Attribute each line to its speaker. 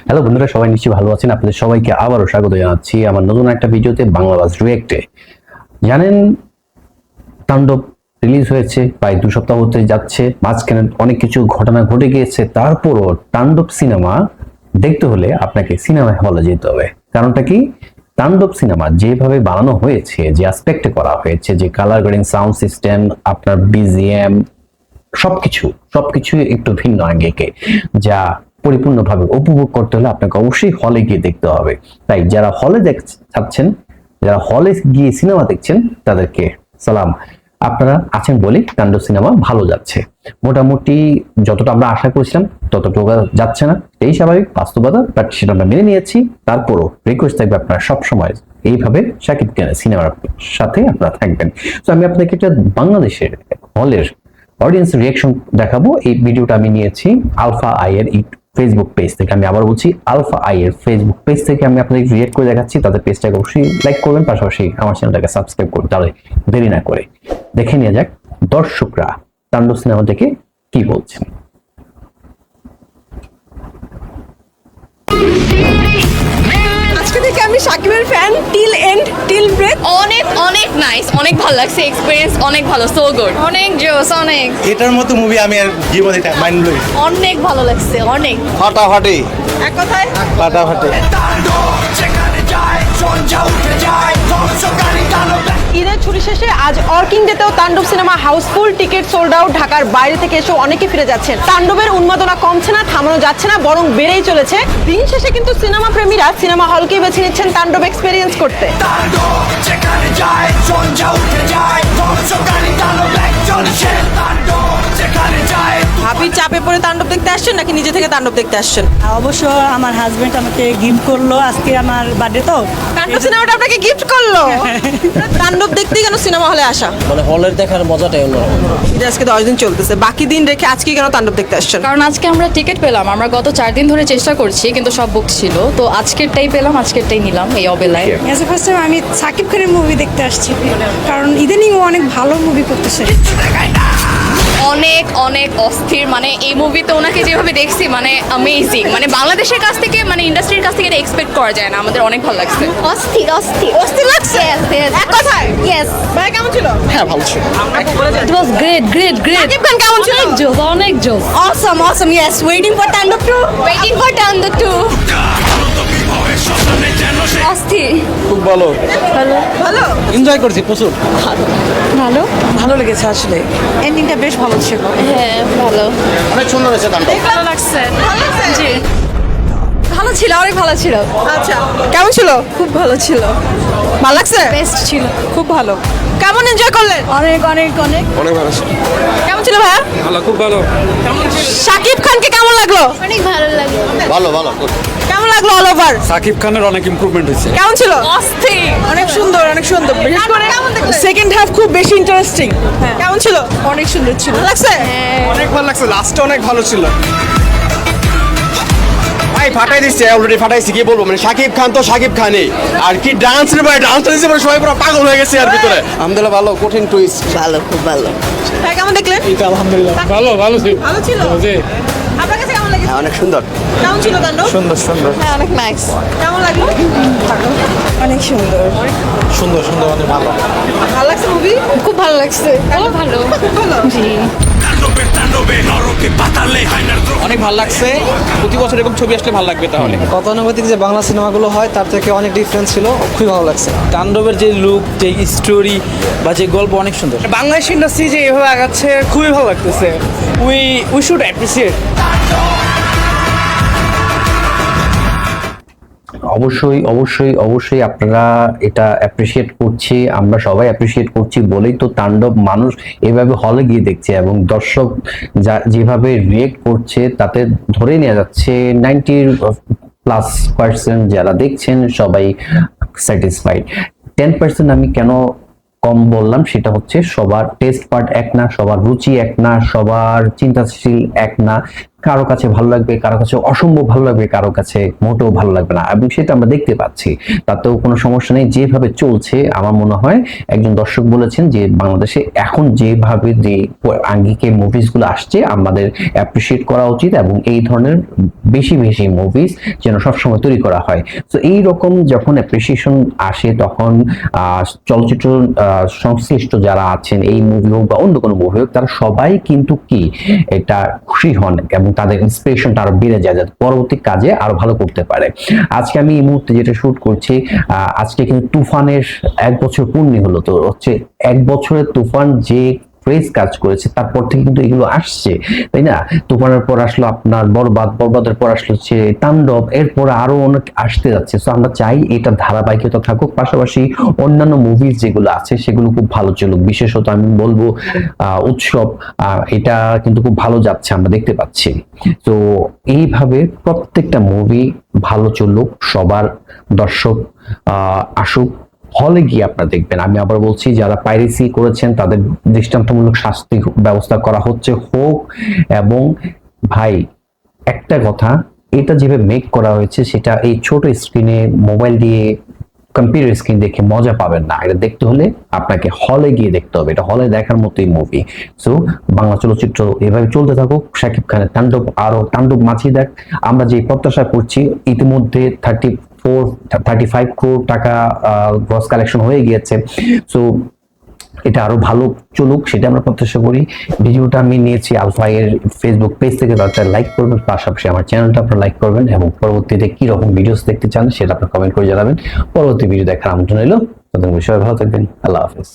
Speaker 1: Hello বন্ধুরা, সবাই নিশ্চয়ই ভালো আছেন। আপনাদের সবাইকে আবারও স্বাগত জানাচ্ছি আমার নতুন একটা ভিডিওতে, বাংলাবাজ রিয়েক্টে। জানেন, তাণ্ডব রিলিজ হয়েছে, প্রায় 2 সপ্তাহ হতে যাচ্ছে। মাঝখানে অনেক কিছু ঘটনা ঘটে গিয়েছে, তারপরও তাণ্ডব সিনেমা দেখতে হলে আপনাকে সিনেমা হলে যেতে হবে। কারণটা কি? তাণ্ডব সিনেমা যেভাবে বানানো হয়েছে, যে অ্যাসপেক্টে করা হয়েছে, যে কালার গ্রেডিং, সাউন্ড সিস্টেম, আপনার বিজিএম, সবকিছু একটু ভিন্ন আঙ্গিকে, যা পরিপূর্ণভাবে উপভোগ করতে হলে আপনাকে অবশ্যই হলে গিয়ে দেখতে হবে। তাই যারা হলে চাচ্ছেন, যারা হলে গিয়ে সিনেমা দেখছেন, তাদেরকে সালাম। আপনারা আছেন বলেই তাণ্ডব সিনেমা ভালো যাচ্ছে। মোটামুটি যতটা আমরা আশা করেছিলাম ততটুকু যাচ্ছে না, এই স্বাভাবিক বাস্তবতা, বাট সেটা আমরা মেনে নিয়েছি। তারপরও রিকোয়েস্ট থাকবে আপনারা সবসময় এইভাবে শাকিব খানের সিনেমার সাথে আপনারা থাকবেন। তো আমি আপনাকে একটা বাংলাদেশের হলের অডিয়েন্স রিয়াকশন দেখাবো। এই ভিডিওটা আমি নিয়েছি আলফা আই এর ফেসবুক পেজ থেকে। আমি আবার বলছি, আলফা আই এর ফেসবুক পেজ থেকে আমি আপনাদের রিয়েক্ট করে দেখাচ্ছি। তাদের পেজটাকে অবশ্যই লাইক করবেন, পাশাপাশি আমার চ্যানেলটাকে সাবস্ক্রাইব করুন। তাহলে দেরি না করে দেখে নিয়ে যাক দর্শকরা তাণ্ডব সিনেমা থেকে কি বলছেন।
Speaker 2: আজকে থেকে আমি শাকিবের fan till end till breath.
Speaker 3: অনেক অনেক নাইস, অনেক ভালো লাগছে, এক্সপেরিয়েন্স অনেক ভালো, সো গুড, অনেক জোস, অনেক
Speaker 4: এটার মতো মুভি আমি আর জীবনে মাইন্ড ব্লোয়িং।
Speaker 3: অনেক ভালো লাগছে, অনেক
Speaker 4: ফাটাফাটি
Speaker 2: এক কথায়
Speaker 4: ফাটাফাটি।
Speaker 2: ঈদের ছুটি শেষে আজ অর্কিং ডেতেও Tandob cinema house full, ticket sold out. ঢাকার বাইরে থেকে এসেও অনেকে ফিরে যাচ্ছেন। তাণ্ডবের উন্মাদনা কমছে না, থামানো যাচ্ছে না, বরং বেড়েই চলেছে। দিন শেষে কিন্তু সিনেমা প্রেমীরা সিনেমা হলকেই বেছে নিচ্ছেন তাণ্ডব এক্সপেরিয়েন্স করতে। ভাবি চাপে পড়ে তাণ্ডব দেখতে আসছেন নাকি নিজে থেকে তাণ্ডব দেখতে আসছেন?
Speaker 5: অবশ্য আমার হাজবেন্ড আমাকে গিফট করলো, আজকে আমার বার্থডে তো।
Speaker 2: তাণ্ডব সিনেমাটা আপনাকে গিফট করলো? তাণ্ডব দেখতেই কেন সিনেমা হলে আসা?
Speaker 6: মানে হলের দেখার মজাটাই অন্যরকম।
Speaker 2: ঈদ আজকে 10 দিন চলতেছে, বাকি দিন রেখে আজকে কেন তাণ্ডব দেখতে আসছেন?
Speaker 3: কারণ আজকে আমরা টিকিট পেলাম। আমরা গত 4 দিন ধরে চেষ্টা করছি, কিন্তু সব বুক ছিল, তো আজকেরটাই পেলাম, আজকেরটাই নিলাম এই অবেলায়।
Speaker 5: অ্যাজ এ ফার্স্ট টাইম আমি সাকিব খানের মুভি দেখতে আসছি, কারণ ইদানিং ও অনেক ভালো মুভি করতেছে।
Speaker 3: অনেক অনেক অস্থির, মানে এই মুভিতে ওনাকে যেভাবে দেখছি, মানে অ্যামেজিং। মানে বাংলাদেশের কাছ থেকে, মানে ইন্ডাস্ট্রির কাছ থেকে এটা এক্সপেক্ট করা যায় না। আমাদের অনেক ভালো লাগছে।
Speaker 7: অস্থির অস্থির
Speaker 2: অস্থির লাগছে এক কথায়।
Speaker 7: ইয়েস
Speaker 2: ভাই কেমন ছিল?
Speaker 4: হ্যাঁ, ভালো ছিল।
Speaker 3: It was great great great.
Speaker 2: Shakib Khan কেমন ছিল?
Speaker 3: জোস, অনেক জোস।
Speaker 2: Awesome awesome, yes. Waiting for Tandav 2।
Speaker 3: Waiting for Tandav 2। অস্থির।
Speaker 4: খুব ভালো,
Speaker 2: ভালো।
Speaker 4: এনজয় করছি প্রচুর।
Speaker 3: ভালো,
Speaker 5: ভালো লেগেছে আসলে, এন্ডিংটা বেশ ভালো ছিল।
Speaker 3: হ্যাঁ ভালো,
Speaker 4: অনেক সুন্দর হয়েছে গানটা।
Speaker 3: ভালো লাগছে।
Speaker 2: ভালো লাগছে?
Speaker 3: জি, ভালো ছিল, অনেক ভালো ছিল।
Speaker 2: আচ্ছা, কেমন ছিল?
Speaker 3: খুব ভালো ছিল,
Speaker 2: ভালো লাগছে?
Speaker 3: বেস্ট ছিল,
Speaker 2: খুব ভালো। কেমন এনজয় করলেন?
Speaker 3: অনেক অনেক অনেক।
Speaker 4: অনেক ভালো ছিল।
Speaker 2: কেমন ছিল ভাইয়া?
Speaker 4: ভালো, খুব ভালো।
Speaker 2: শাকিব খানকে কেমন লাগলো?
Speaker 7: অনেক ভালো লাগলো।
Speaker 4: ভালো ভালো।
Speaker 2: কেমন লাগলো অল ওভার?
Speaker 8: সাকিব খানের অনেক ইমপ্রুভমেন্ট হয়েছে।
Speaker 2: কেমন ছিল?
Speaker 3: অস্থির।
Speaker 2: অনেক সুন্দর, অনেক সুন্দর। বিশেষ করে সেকেন্ড হাফ খুব বেশি ইন্টারেস্টিং। কেমন ছিল?
Speaker 3: অনেক সুন্দর ছিল।
Speaker 2: ভালো লাগছে?
Speaker 4: অনেক ভালো লাগছে, লাস্টে অনেক ভালো ছিল। ভাই ফাটাই দিচ্ছে, অলরেডি ফাটাইছি, কি বলবো। মানে শাকিব খান তো শাকিব খানই, আর কি ডান্স রে ভাই, ডান্স দিচ্ছে মানে সবাই পুরো পাগল হয়ে গেছে আর ভিতরে। আলহামদুলিল্লাহ ভালো, কঠিন টুইস্ট।
Speaker 5: ভালো, খুব ভালো।
Speaker 2: ভাই কেমন দেখলেন?
Speaker 8: আলহামদুলিল্লাহ ভালো ভালো ছিল।
Speaker 2: ভালো ছিল। আপনার কাছে কেমন লেগেছে?
Speaker 4: অনেক সুন্দর।
Speaker 2: কেমন ছিল তাণ্ডব?
Speaker 4: সুন্দর সুন্দর
Speaker 2: হ্যাঁ, অনেক নাইস। কেমন লাগলো?
Speaker 5: অনেক সুন্দর।
Speaker 4: সুন্দর সুন্দর, অনেক ভালো।
Speaker 2: ভালো লাগছে মুভি?
Speaker 3: খুব ভালো লাগছে, ভালো ভালো।
Speaker 2: খুব ভালো।
Speaker 3: জি,
Speaker 9: অনেক ভালো লাগছে। প্রতি বছর এরকম ছবি আসলে ভালো লাগবে। তাহলে
Speaker 6: গতানুগতিক যে বাংলা সিনেমাগুলো হয় তার থেকে অনেক ডিফারেন্স ছিল, খুবই ভালো লাগছে।
Speaker 9: তাণ্ডবের যে লুক, যে স্টোরি বা যে গল্প অনেক সুন্দর। বাংলাদেশ ইন্ডাস্ট্রি যে এভাবে আগাচ্ছে খুবই ভালো লাগতেছে। We should appreciate.
Speaker 1: অবশ্যই অবশ্যই অবশ্যই আপনারা এটা অ্যাপ্রিসিয়েট করছি, আমরা সবাই অ্যাপ্রিসিয়েট করছি বলেই তো তাণ্ডব মানুষ এভাবে হলে গিয়ে দেখছে, এবং দর্শক যেভাবে রিয়েক্ট করছে তাতে ধরে নেওয়া যাচ্ছে 90+% যারা দেখছেন সবাই স্যাটিসফাইড। 10% আমি কেন কম বললাম, সেটা হচ্ছে সবার টেস্ট পার্ট এক না, সবার রুচি এক না, সবার চিন্তাশীল এক না। কারো কাছে ভালো লাগবে, কারো কাছে অসম্ভব ভালো লাগবে, কারো কাছে মোটেও ভালো লাগবে না, এবং সেটা আমরা দেখতে পাচ্ছি। তাতেও কোনো সমস্যা নেই, যেভাবে চলছে আমার মনে হয় একজন দর্শক বলেছেন যে বাংলাদেশে এখন যেভাবে যে আঙ্গিকে মুভিসগুলো আসছে আমাদের অ্যাপ্রিসিয়েট করা উচিত, এবং এই ধরনের বেশি বেশি মুভিস যেন সবসময় তৈরি করা হয়। তো এই রকম যখন অ্যাপ্রিসিয়েশন আসে তখন চলচ্চিত্র সংশ্লিষ্ট যারা আছেন, এই মুভি হোক বা অন্য কোনো মুভি হোক, তারা সবাই কিন্তু কি এটা খুশি হন এবং তাদের ইন্সপিরেশনটা আরো বেড়ে যায় যাতে পরবর্তী কাজে আরো ভালো করতে পারে। আজকে আমি এই মুহূর্তে যেটা শুট করছি, আজকে কিন্তু তুফানের 1 বছর পূর্ণি হলো। তো হচ্ছে 1 বছরের তুফান যে ক্রেজ কাজ করেছে তারপর থেকে কিন্তু এগুলো আসছে, তাই না? তুফানের পর আসলো আপনার বরবাদ, বরবাদের পর আসলো হচ্ছে তাণ্ডব, এরপর আরো অনেক আসতে যাচ্ছে। তো আমরা চাই এটা ধারাবাহিকতা থাকুক, পাশাপাশি অন্যান্য মুভিজ যেগুলো আছে সেগুলো খুব ভালো চলুক। বিশেষত আমি বলবো উৎসব, এটা কিন্তু খুব ভালো যাচ্ছে, আমরা দেখতে পাচ্ছি। তো এইভাবে প্রত্যেকটা মুভি ভালো চলুক, সবার দর্শক আসুক, হলে গিয়ে আপনারা দেখবেন। আমি আবার বলছি, যারা পাইরেসি করেছেন তাদের দৃষ্টান্তমূলক শাস্তি ব্যবস্থা করা হচ্ছে, হোক। এবং ভাই একটা কথা, এটা যেভাবে মেক করা হয়েছে সেটা এই ছোট স্ক্রিনে মোবাইল দিয়ে কম্পিউটার স্ক্রিন দেখে মজা পাবেন না। এটা দেখতে হলে আপনাকে হলে গিয়ে দেখতে হবে, এটা হলে দেখার মতোই মুভি। সো বাংলা চলচ্চিত্র এভাবে চলতে থাকুক, শাকিব খানের তাণ্ডব আরো তাণ্ডব মাছিয়ে দেখ। আমরা যে প্রত্যাশা করছি, ইতিমধ্যে 35 crore টাকা গ্রস কালেকশন হয়ে গিয়েছে। সো এটা আরো ভালো চলুক, সেটা আমরা প্রত্যাশা করি। ভিডিওটা আমি নিয়েছি আলফা এর ফেসবুক পেজ থেকে, তারা লাইক করবেন, পাশাপাশি আমার চ্যানেলটা আপনারা লাইক করবেন, এবং পরবর্তীতে কি রকম ভিডিওস দেখতে চান সেটা আপনারা কমেন্ট করে জানাবেন। পরবর্তী ভিডিও দেখার আমন্ত্রণ রইল। ততক্ষণ সবাই ভালো থাকবেন, আল্লাহ হাফেজ।